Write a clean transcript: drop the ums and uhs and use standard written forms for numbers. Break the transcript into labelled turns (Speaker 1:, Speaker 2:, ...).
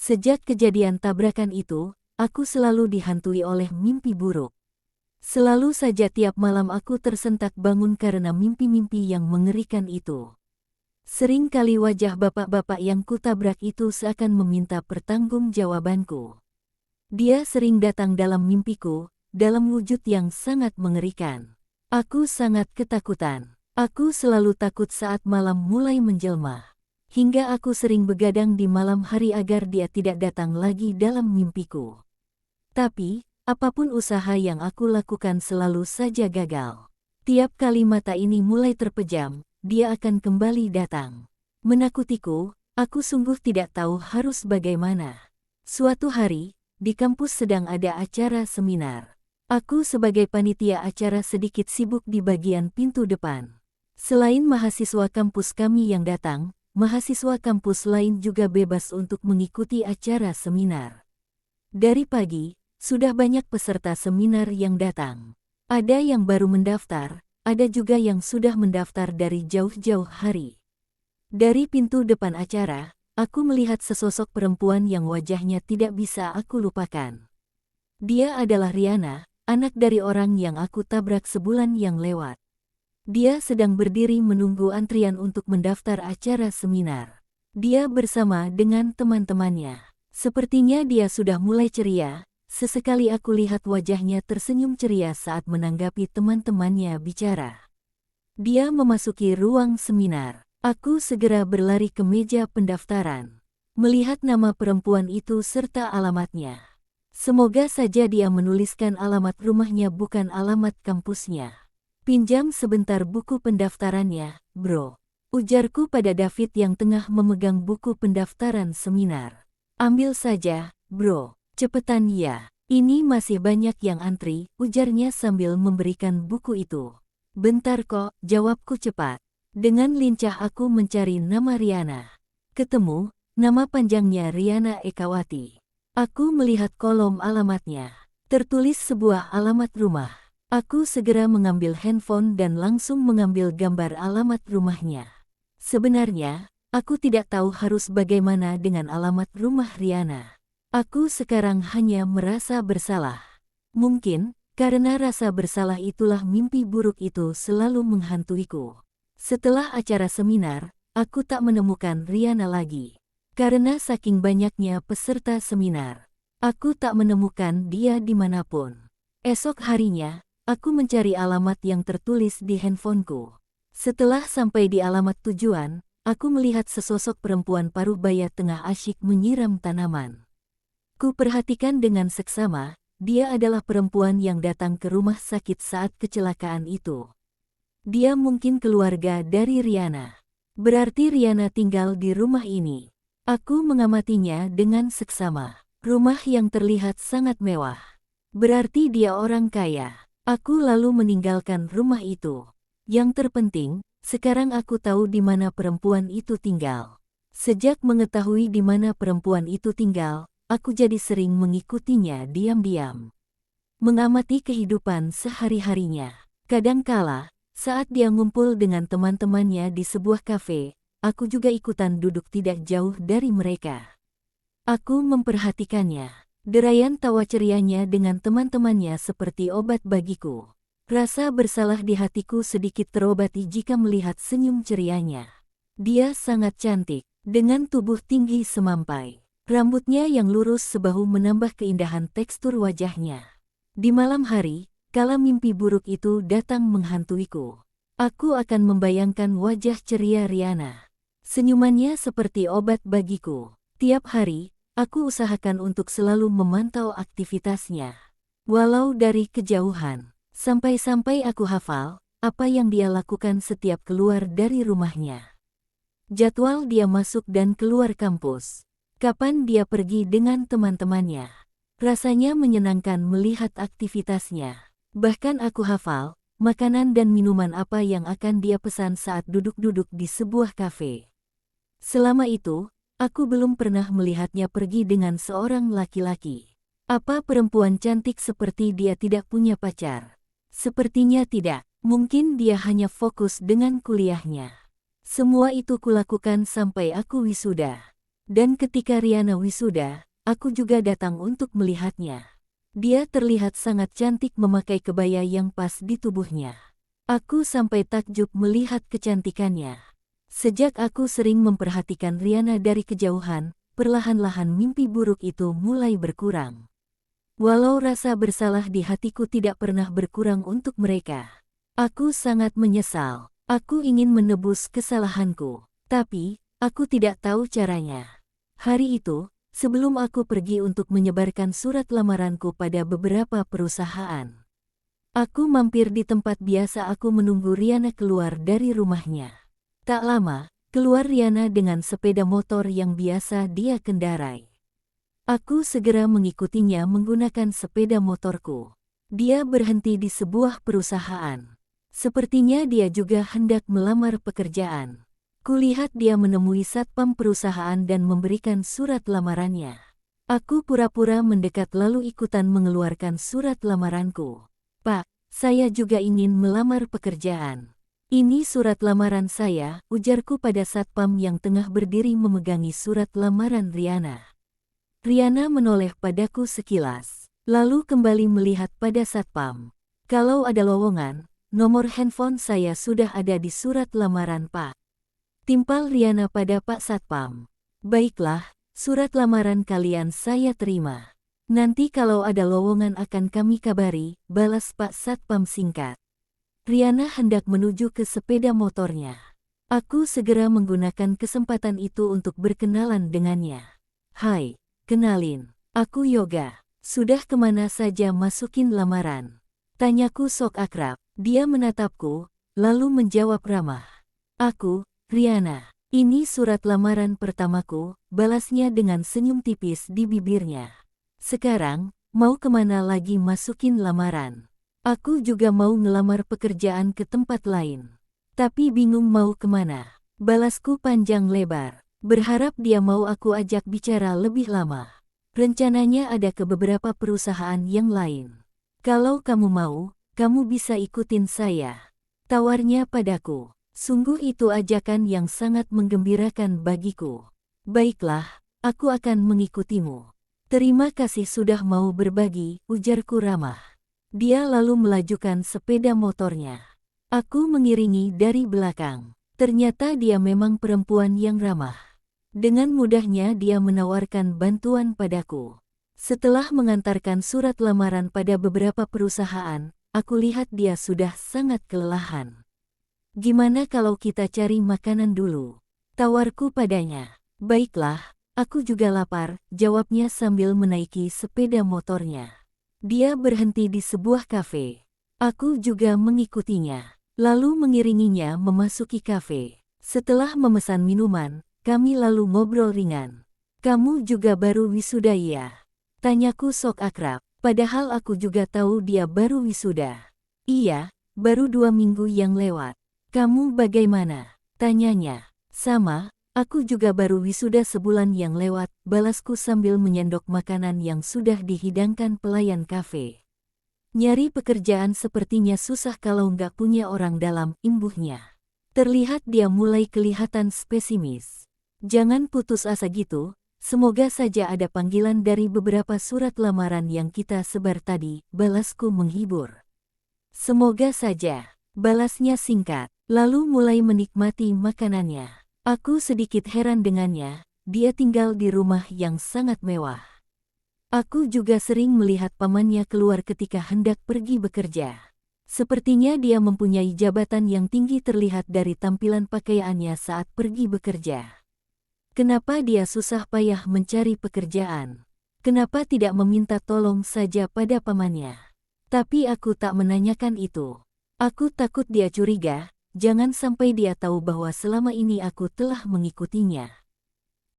Speaker 1: Sejak kejadian tabrakan itu, aku selalu dihantui oleh mimpi buruk. Selalu saja tiap malam aku tersentak bangun karena mimpi-mimpi yang mengerikan itu. Sering kali wajah bapak-bapak yang kutabrak itu seakan meminta pertanggungjawabanku. Dia sering datang dalam mimpiku, dalam wujud yang sangat mengerikan. Aku sangat ketakutan. Aku selalu takut saat malam mulai menjelma. Hingga aku sering begadang di malam hari agar dia tidak datang lagi dalam mimpiku. Tapi, apapun usaha yang aku lakukan selalu saja gagal. Tiap kali mata ini mulai terpejam, dia akan kembali datang. Menakutiku, aku sungguh tidak tahu harus bagaimana. Suatu hari, di kampus sedang ada acara seminar. Aku sebagai panitia acara sedikit sibuk di bagian pintu depan. Selain mahasiswa kampus kami yang datang, mahasiswa kampus lain juga bebas untuk mengikuti acara seminar. Dari pagi, sudah banyak peserta seminar yang datang. Ada yang baru mendaftar, ada juga yang sudah mendaftar dari jauh-jauh hari. Dari pintu depan acara, aku melihat sesosok perempuan yang wajahnya tidak bisa aku lupakan. Dia adalah Riana, anak dari orang yang aku tabrak sebulan yang lewat. Dia sedang berdiri menunggu antrian untuk mendaftar acara seminar. Dia bersama dengan teman-temannya. Sepertinya dia sudah mulai ceria. Sesekali aku lihat wajahnya tersenyum ceria saat menanggapi teman-temannya bicara. Dia memasuki ruang seminar. Aku segera berlari ke meja pendaftaran. Melihat nama perempuan itu serta alamatnya. Semoga saja dia menuliskan alamat rumahnya bukan alamat kampusnya. Pinjam sebentar buku pendaftarannya, bro. Ujarku pada David yang tengah memegang buku pendaftaran seminar. Ambil saja, bro. Cepetan ya. Ini masih banyak yang antri, ujarnya sambil memberikan buku itu. Bentar kok, jawabku cepat. Dengan lincah aku mencari nama Riana. Ketemu, nama panjangnya Riana Ekawati. Aku melihat kolom alamatnya. Tertulis sebuah alamat rumah. Aku segera mengambil handphone dan langsung mengambil gambar alamat rumahnya. Sebenarnya, aku tidak tahu harus bagaimana dengan alamat rumah Riana. Aku sekarang hanya merasa bersalah. Mungkin, karena rasa bersalah itulah mimpi buruk itu selalu menghantuiku. Setelah acara seminar, aku tak menemukan Riana lagi. Karena saking banyaknya peserta seminar, aku tak menemukan dia dimanapun. Esok harinya, aku mencari alamat yang tertulis di handphoneku. Setelah sampai di alamat tujuan, aku melihat sesosok perempuan parubaya tengah asyik menyiram tanaman. Ku perhatikan dengan seksama, dia adalah perempuan yang datang ke rumah sakit saat kecelakaan itu. Dia mungkin keluarga dari Riana. Berarti Riana tinggal di rumah ini. Aku mengamatinya dengan seksama. Rumah yang terlihat sangat mewah. Berarti dia orang kaya. Aku lalu meninggalkan rumah itu. Yang terpenting, sekarang aku tahu di mana perempuan itu tinggal. Sejak mengetahui di mana perempuan itu tinggal, aku jadi sering mengikutinya diam-diam. Mengamati kehidupan sehari-harinya. Kadangkala, saat dia ngumpul dengan teman-temannya di sebuah kafe, aku juga ikutan duduk tidak jauh dari mereka. Aku memperhatikannya. Derayan tawa cerianya dengan teman-temannya seperti obat bagiku. Rasa bersalah di hatiku sedikit terobati jika melihat senyum cerianya. Dia sangat cantik, dengan tubuh tinggi semampai. Rambutnya yang lurus sebahu menambah keindahan tekstur wajahnya. Di malam hari, kala mimpi buruk itu datang menghantuiku, aku akan membayangkan wajah ceria Riana. Senyumannya seperti obat bagiku. Tiap hari, aku usahakan untuk selalu memantau aktivitasnya. Walau dari kejauhan, sampai-sampai aku hafal apa yang dia lakukan setiap keluar dari rumahnya. Jadwal dia masuk dan keluar kampus. Kapan dia pergi dengan teman-temannya. Rasanya menyenangkan melihat aktivitasnya. Bahkan aku hafal makanan dan minuman apa yang akan dia pesan saat duduk-duduk di sebuah kafe. Selama itu, aku belum pernah melihatnya pergi dengan seorang laki-laki. Apa perempuan cantik seperti dia tidak punya pacar? Sepertinya tidak. Mungkin dia hanya fokus dengan kuliahnya. Semua itu kulakukan sampai aku wisuda. Dan ketika Riana wisuda, aku juga datang untuk melihatnya. Dia terlihat sangat cantik memakai kebaya yang pas di tubuhnya. Aku sampai takjub melihat kecantikannya. Sejak aku sering memperhatikan Riana dari kejauhan, perlahan-lahan mimpi buruk itu mulai berkurang. Walau rasa bersalah di hatiku tidak pernah berkurang untuk mereka. Aku sangat menyesal. Aku ingin menebus kesalahanku. Tapi, aku tidak tahu caranya. Hari itu, sebelum aku pergi untuk menyebarkan surat lamaranku pada beberapa perusahaan, aku mampir di tempat biasa aku menunggu Riana keluar dari rumahnya. Tak lama, keluar Riana dengan sepeda motor yang biasa dia kendarai. Aku segera mengikutinya menggunakan sepeda motorku. Dia berhenti di sebuah perusahaan. Sepertinya dia juga hendak melamar pekerjaan. Kulihat dia menemui satpam perusahaan dan memberikan surat lamarannya. Aku pura-pura mendekat lalu ikutan mengeluarkan surat lamaranku. "Pak, saya juga ingin melamar pekerjaan. Ini surat lamaran saya," ujarku pada satpam yang tengah berdiri memegangi surat lamaran Riana. Riana menoleh padaku sekilas, lalu kembali melihat pada satpam. "Kalau ada lowongan, nomor handphone saya sudah ada di surat lamaran, Pak," timpal Riana pada Pak Satpam. "Baiklah, surat lamaran kalian saya terima. Nanti kalau ada lowongan akan kami kabari," balas Pak Satpam singkat. Riana hendak menuju ke sepeda motornya. Aku segera menggunakan kesempatan itu untuk berkenalan dengannya. "Hai, kenalin, aku Yoga. Sudah kemana saja masukin lamaran?" tanyaku sok akrab. Dia menatapku, lalu menjawab ramah. "Aku, Riana. Ini surat lamaran pertamaku," balasnya dengan senyum tipis di bibirnya. "Sekarang, mau kemana lagi masukin lamaran? Aku juga mau ngelamar pekerjaan ke tempat lain. Tapi bingung mau kemana," balasku panjang lebar. Berharap dia mau aku ajak bicara lebih lama. "Rencananya ada ke beberapa perusahaan yang lain. Kalau kamu mau, kamu bisa ikutin saya," tawarnya padaku. Sungguh itu ajakan yang sangat menggembirakan bagiku. "Baiklah, aku akan mengikutimu. Terima kasih sudah mau berbagi," ujarku ramah. Dia lalu melajukan sepeda motornya. Aku mengiringi dari belakang. Ternyata dia memang perempuan yang ramah. Dengan mudahnya dia menawarkan bantuan padaku. Setelah mengantarkan surat lamaran pada beberapa perusahaan, aku lihat dia sudah sangat kelelahan. "Gimana kalau kita cari makanan dulu?" tawarku padanya. "Baiklah, aku juga lapar," jawabnya sambil menaiki sepeda motornya. Dia berhenti di sebuah kafe. Aku juga mengikutinya, lalu mengiringinya memasuki kafe. Setelah memesan minuman, kami lalu ngobrol ringan. "Kamu juga baru wisuda ya?" tanyaku sok akrab, padahal aku juga tahu dia baru wisuda. "Iya, baru 2 minggu yang lewat." "Kamu bagaimana?" tanyanya. "Sama. Aku juga baru wisuda sebulan yang lewat," balasku sambil menyendok makanan yang sudah dihidangkan pelayan kafe. "Nyari pekerjaan sepertinya susah kalau nggak punya orang dalam," imbuhnya. Terlihat dia mulai kelihatan spesimis. "Jangan putus asa gitu, semoga saja ada panggilan dari beberapa surat lamaran yang kita sebar tadi," balasku menghibur. "Semoga saja," balasnya singkat, lalu mulai menikmati makanannya. Aku sedikit heran dengannya, dia tinggal di rumah yang sangat mewah. Aku juga sering melihat pamannya keluar ketika hendak pergi bekerja. Sepertinya dia mempunyai jabatan yang tinggi terlihat dari tampilan pakaiannya saat pergi bekerja. Kenapa dia susah payah mencari pekerjaan? Kenapa tidak meminta tolong saja pada pamannya? Tapi aku tak menanyakan itu. Aku takut dia curiga. Jangan sampai dia tahu bahwa selama ini aku telah mengikutinya.